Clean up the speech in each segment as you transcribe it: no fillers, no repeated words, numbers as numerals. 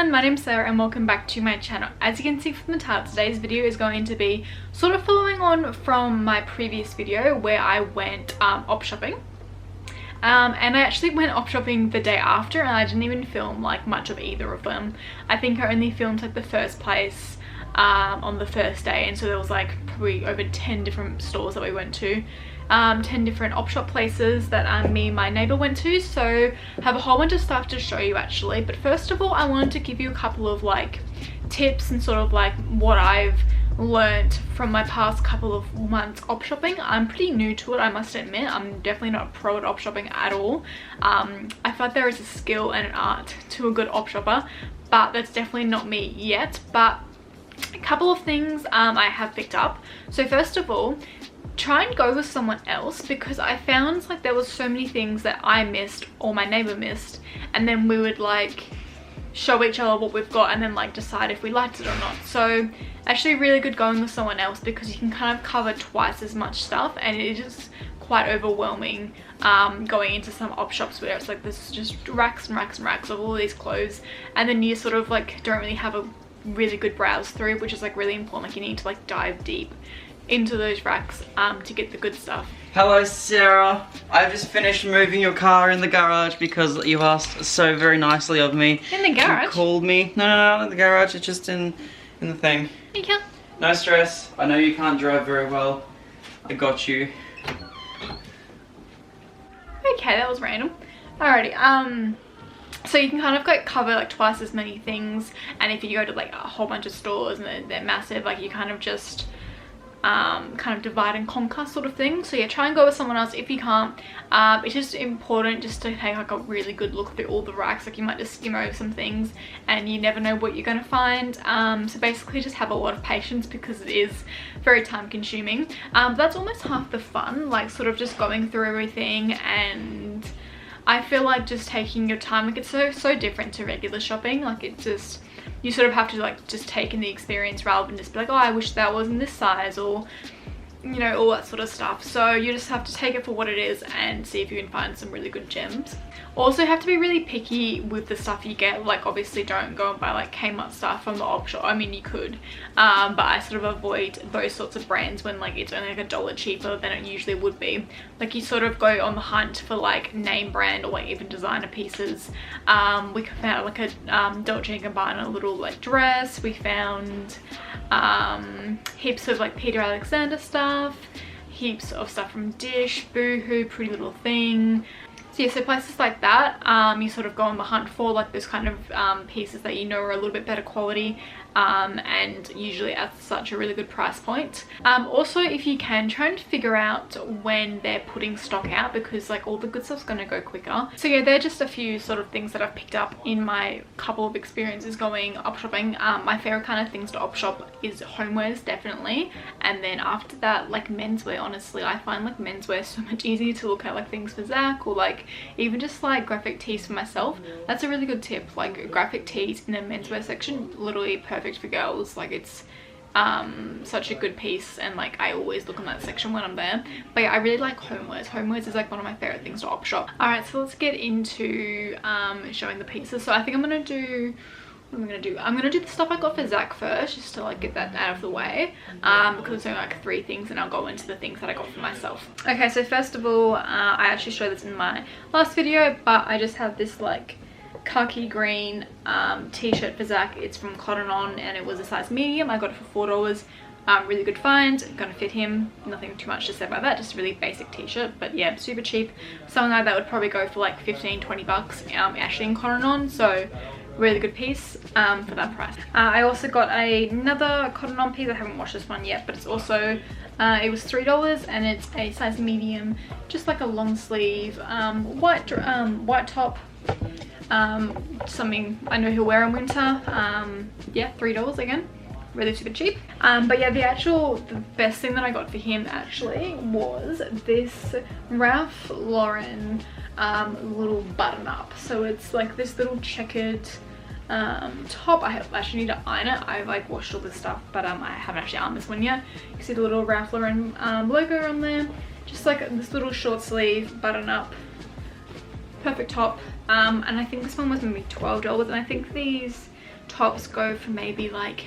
everyone, my name's Sarah and welcome back to my channel. As you can see from the title, today's video is going to be sort of following on from my previous video where I went op shopping. And I actually went op shopping the day after and I didn't even film like much of either of them. I think I only filmed like the first place on the first day, and so there was like probably over 10 different stores that we went to. 10 different op shop places that me and my neighbor went to, so I have a whole bunch of stuff to show you actually. But first of all, I wanted to give you a couple of like tips and sort of like what I've learned from my past couple of months op shopping. I'm pretty new to it, I must admit. I'm definitely not a pro at op shopping at all. I feel like there is a skill and an art to a good op shopper, but that's definitely not me yet. But a couple of things I have picked up. So first of all, try and go with someone else, because I found like there was so many things that I missed or my neighbor missed, and then we would like show each other what we've got and then like decide if we liked it or not. So actually really good going with someone else, because you can kind of cover twice as much stuff, and it is quite overwhelming going into some op shops where it's like there's just racks and racks and racks of all these clothes, and then you sort of like don't really have a really good browse through, which is like really important. Like you need to like dive deep into those racks to get the good stuff. Hello Sarah, I've just finished moving your car in the garage because you asked so very nicely of me. In the garage? You called me. No, not in the garage, it's just in the thing. You can. No stress, I know you can't drive very well. I got you. Okay, that was random. Alrighty, so you can kind of like cover like twice as many things, and if you go to like a whole bunch of stores and they're massive, like you kind of just kind of divide and conquer sort of thing. So yeah, try and go with someone else if you can't. It's just important just to take like a really good look through all the racks. Like you might just skim over some things and you never know what you're going to find. So basically just have a lot of patience, because it is very time consuming. That's almost half the fun, like sort of just going through everything. And I feel like just taking your time, like it's so different to regular shopping. Like it just, you sort of have to like just take in the experience rather than just be like, oh, I wish that was in this size, or you know, all that sort of stuff. So you just have to take it for what it is and see if you can find some really good gems. Also have to be really picky with the stuff you get. Like obviously don't go and buy like Kmart stuff from the op shop. I mean you could, but I sort of avoid those sorts of brands when like it's only like $1 cheaper than it usually would be. Like you sort of go on the hunt for like name brand or like even designer pieces. We found like a Dolce & Gabbana little like dress. We found heaps of like Peter Alexander stuff, heaps of stuff from Dish, Boohoo, Pretty Little Thing. So yeah, so places like that, you sort of go on the hunt for like those kind of pieces that you know are a little bit better quality, and usually at such a really good price point. Also, if you can, try and figure out when they're putting stock out, because like all the good stuff's gonna go quicker. So yeah, they're just a few sort of things that I've picked up in my couple of experiences going op shopping. My favorite kind of things to op shop is homewares, definitely, and then after that like menswear. Honestly, I find like menswear so much easier to look at, like things for Zach, or like even just like graphic tees for myself. That's a really good tip. Like graphic tees in the menswear section, literally perfect for girls. Like it's such a good piece, and like I always look in that section when I'm there. But yeah, I really like homewares. Homewares is like one of my favorite things to op shop. Alright, so let's get into showing the pieces. So I think I'm gonna do, what am I gonna do? I'm gonna do the stuff I got for Zach first, just to like get that out of the way, because it's only like 3 things, and I'll go into the things that I got for myself. Okay, so first of all, I actually showed this in my last video, but I just have this like khaki green t-shirt for Zach. It's from Cotton On and it was a size medium. I got it for $4. Really good find, gonna fit him. Nothing too much to say about that, just a really basic t-shirt, but yeah, super cheap. Something like that would probably go for like 15-20 bucks actually in Cotton On, so really good piece for that price. I also got another Cotton On piece. I haven't washed this one yet, but it's also it was $3 and it's a size medium, just like a long sleeve white top. Something I know he'll wear in winter. Yeah, $3 again, really super cheap. But yeah, the best thing that I got for him actually was this Ralph Lauren little button up. So it's like this little checkered top. I actually need to iron it. I've like washed all this stuff, but I haven't actually ironed this one yet. You can see the little Ralph Lauren logo on there. Just like this little short sleeve button up, perfect top. And I think this one was maybe $12, and I think these tops go for maybe like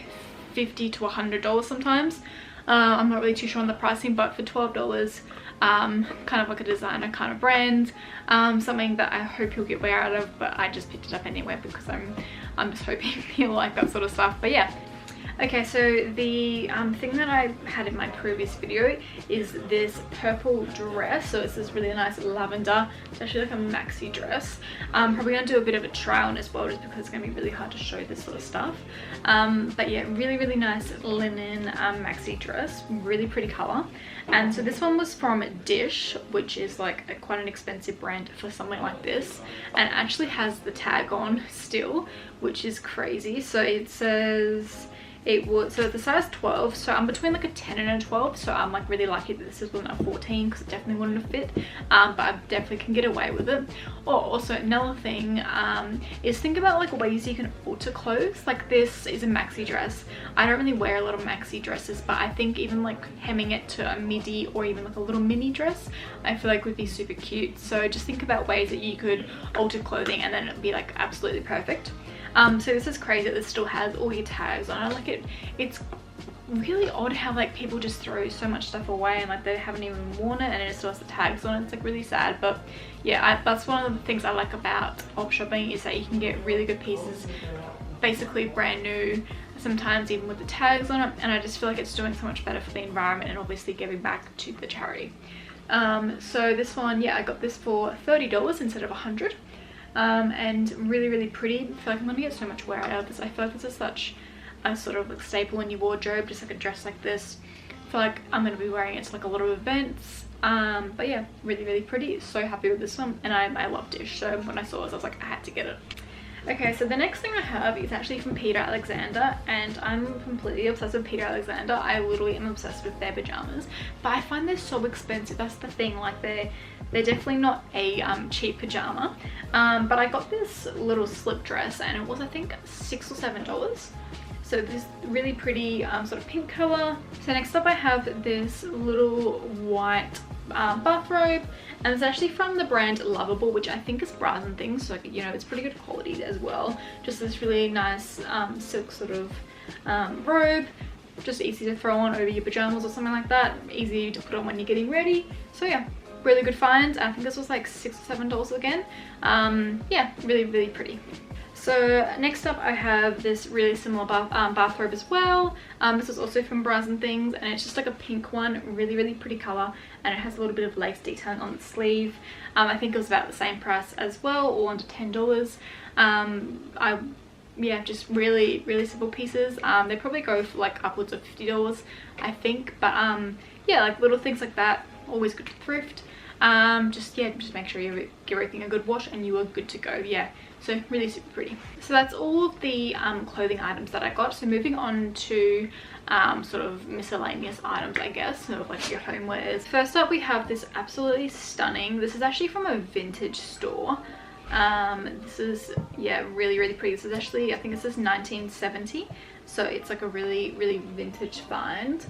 $50 to $100 sometimes. I'm not really too sure on the pricing, but for $12, kind of like a designer kind of brand, something that I hope you'll get wear out of, but I just picked it up anyway because I'm just hoping you'll like that sort of stuff. But yeah. Okay, so the thing that I had in my previous video is this purple dress. So it's this really nice lavender. It's actually like a maxi dress. I'm probably going to do a bit of a try on as well, just because it's going to be really hard to show this sort of stuff. But yeah, really nice linen maxi dress. Really pretty color. And so this one was from Dish, which is like quite an expensive brand for something like this. And it actually has the tag on still, which is crazy. So it says... so the size 12, so I'm between like a 10 and a 12, so I'm like really lucky that this is wasn't a 14 because it definitely wouldn't have fit, but I definitely can get away with it. Oh, also another thing is think about like ways you can alter clothes. Like this is a maxi dress. I don't really wear a lot of maxi dresses, but I think even like hemming it to a midi or even like a little mini dress, I feel like would be super cute. So just think about ways that you could alter clothing and then it'd be like absolutely perfect. So this is crazy that this still has all your tags on it. Like it's really odd how like people just throw so much stuff away and like they haven't even worn it and it still has the tags on it. It's like really sad, but yeah, that's one of the things I like about op shopping, is that you can get really good pieces basically brand new, sometimes even with the tags on it, and I just feel like it's doing so much better for the environment and obviously giving back to the charity. So this one, yeah, I got this for $30 instead of $100. And really pretty. I feel like I'm gonna get so much wear out of this. I feel like this is such a sort of like staple in your wardrobe, just like a dress like this. I feel like I'm gonna be wearing it to like a lot of events. But yeah, really pretty. So happy with this one, and I love Dish, so when I saw this I was like, I had to get it. Okay, so the next thing I have is actually from Peter Alexander, and I'm completely obsessed with Peter Alexander. I literally am obsessed with their pajamas, but I find they're so expensive. That's the thing, like they're definitely not a cheap pajama. But I got this little slip dress and it was I think $6 or $7. So this really pretty sort of pink color. So next up I have this little white bathrobe, and it's actually from the brand Lovable, which I think is bras and things, so you know it's pretty good quality as well. Just this really nice silk sort of robe, just easy to throw on over your pajamas or something like that, easy to put on when you're getting ready. So yeah, really good find. I think this was like $6 or $7 again. Yeah, really pretty. So next up I have this really similar bathrobe as well. This is also from Bras and Things, and it's just like a pink one, really pretty color, and it has a little bit of lace detailing on the sleeve. I think it was about the same price as well, all under $10. Yeah, just really simple pieces. They probably go for like upwards of $50 I think, but yeah, like little things like that, always good to thrift. Just make sure you give everything a good wash and you are good to go. Yeah, so really super pretty. So that's all of the clothing items that I got. So moving on to sort of miscellaneous items, I guess, sort of like your homewares. First up we have this absolutely stunning, this is actually from a vintage store. This is, yeah, really pretty. This is actually, I think this is 1970, so it's like a really vintage find.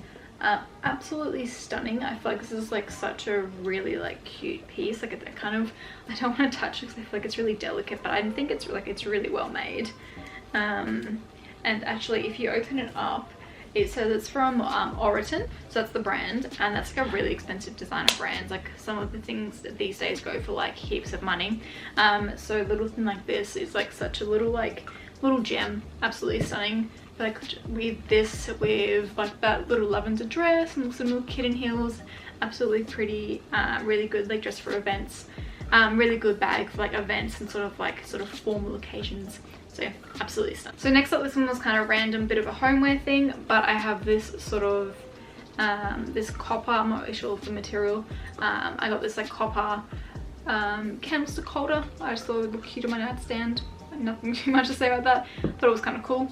Absolutely stunning. I feel like this is like such a really like cute piece. Like it kind of, I don't want to touch it because I feel like it's really delicate, but I think it's like it's really well made. And actually if you open it up, it says it's from Oriton, so that's the brand, and that's like a really expensive designer brand. Like some of the things that these days go for like heaps of money. So a little thing like this is like such a little gem. Absolutely stunning. Like with this, with like that little lavender dress and some little kitten heels, absolutely pretty. Really good like dress for events. Really good bag for like events and sort of formal occasions. So yeah, absolutely stunning. So next up, this one was kind of random, bit of a homeware thing, but I have this sort of this copper, I'm not really sure of the material. I got this like copper candlestick holder. I just thought it would look cute on my nightstand. Nothing too much to say about that. Thought it was kind of cool.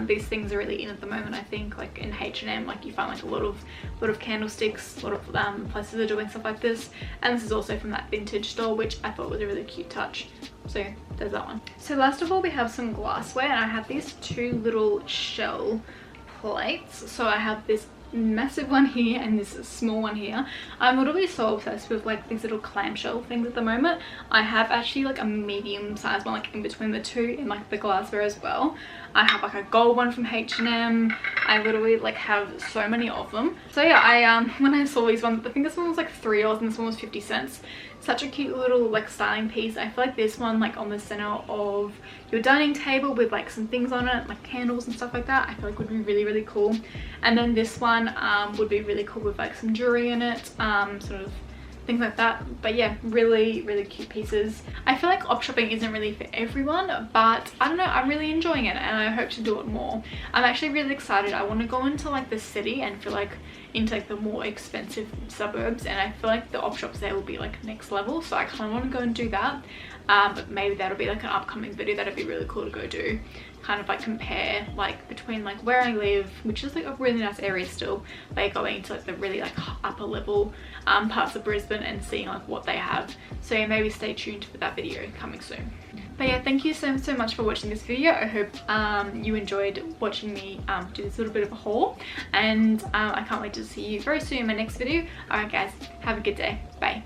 These things are really in at the moment. I think like in H&M, like you find like a lot of candlesticks, a lot of places are doing stuff like this. And this is also from that vintage store, which I thought was a really cute touch. So yeah, there's that one. So last of all, we have some glassware, and I have these two little shell plates. So I have this massive one here and this small one here. I'm literally so obsessed with like these little clamshell things at the moment. I have actually like a medium sized one like in between the two in like the glassware as well. I have like a gold one from H&M. I literally like have so many of them. So yeah, I when I saw these ones, I think this one was like $3 and this one was 50 cents. Such a cute little like styling piece. I feel like this one like on the center of your dining table with like some things on it, like candles and stuff like that, I feel like would be really, really cool. And then this one would be really cool with like some jewelry in it, sort of things like that. But yeah, really, really cute pieces. I feel like op shopping isn't really for everyone, but I don't know, I'm really enjoying it and I hope to do it more. I'm actually really excited. I want to go into like the city and feel like into like the more expensive suburbs, and I feel like the op shops there will be like next level, so I kind of want to go and do that. But maybe that'll be like an upcoming video. That'd be really cool to go do, kind of like compare like between like where I live, which is like a really nice area still, like going to like the really like upper level parts of Brisbane and seeing like what they have. So yeah, maybe stay tuned for that video coming soon. But yeah, thank you so much for watching this video. I hope you enjoyed watching me do this little bit of a haul, and I can't wait to see you very soon in my next video. Alright guys, have a good day. Bye.